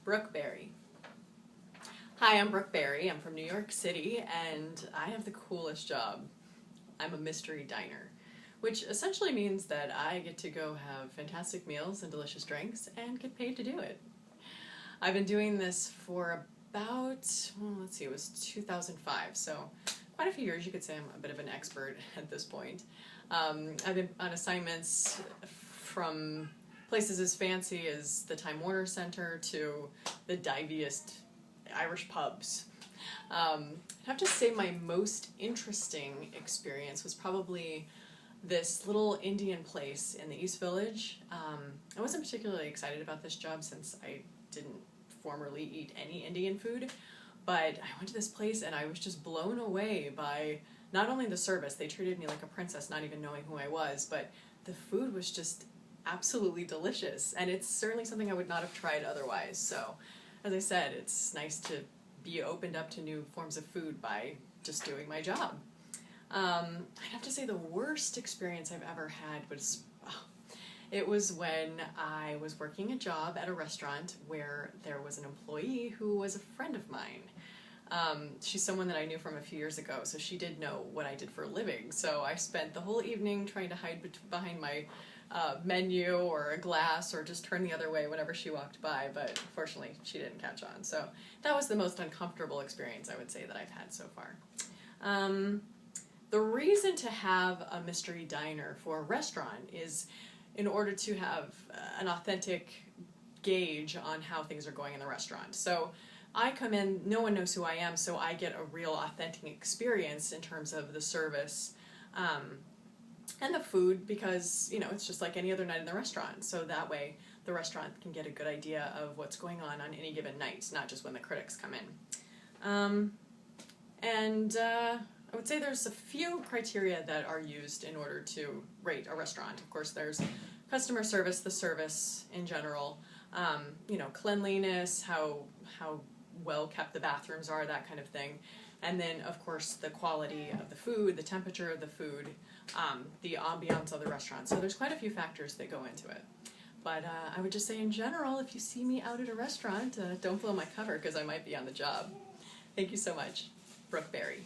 Brooke Berry. Hi, I'm Brooke Berry. I'm from New York City, and I have the coolest job. I'm a mystery diner, which essentially means that I get to go have fantastic meals and delicious drinks and get paid to do it. I've been doing this for about, let's see, it was 2005, so quite a few years. You could say I'm a bit of an expert at this point. I've been on assignments from places as fancy as the Time Warner Center to the diviest Irish pubs. I'd have to say my most interesting experience was probably this little Indian place in the East Village. I wasn't particularly excited about this job since I didn't formerly eat any Indian food, but I went to this place and I was just blown away by not only the service. They treated me like a princess, not even knowing who I was, but the food was just absolutely delicious, and it's certainly something I would not have tried otherwise. So, as I said, it's nice to be opened up to new forms of food by just doing my job. I'd have to say the worst experience I've ever had was, it was when I was working a job at a restaurant where there was an employee who was a friend of mine. She's someone that I knew from a few years ago, so she did know what I did for a living. So I spent the whole evening trying to hide behind my menu or a glass or just turn the other way whenever she walked by, but fortunately she didn't catch on. So that was the most uncomfortable experience I would say that I've had so far. The reason to have a mystery diner for a restaurant is in order to have an authentic gauge on how things are going in the restaurant. So I come in, no one knows who I am, so I get a real authentic experience in terms of the service and the food, because, you know, it's just like any other night in the restaurant. So that way the restaurant can get a good idea of what's going on any given night, not just when the critics come in. I would say there's a few criteria that are used in order to rate a restaurant. Of course, there's customer service, the service in general, you know, cleanliness, how well kept the bathrooms are, that kind of thing. And then, of course, the quality of the food, the temperature of the food, the ambiance of the restaurant. So there's quite a few factors that go into it. But I would just say in general, if you see me out at a restaurant, don't blow my cover because I might be on the job. Thank you so much. Brooke Berry.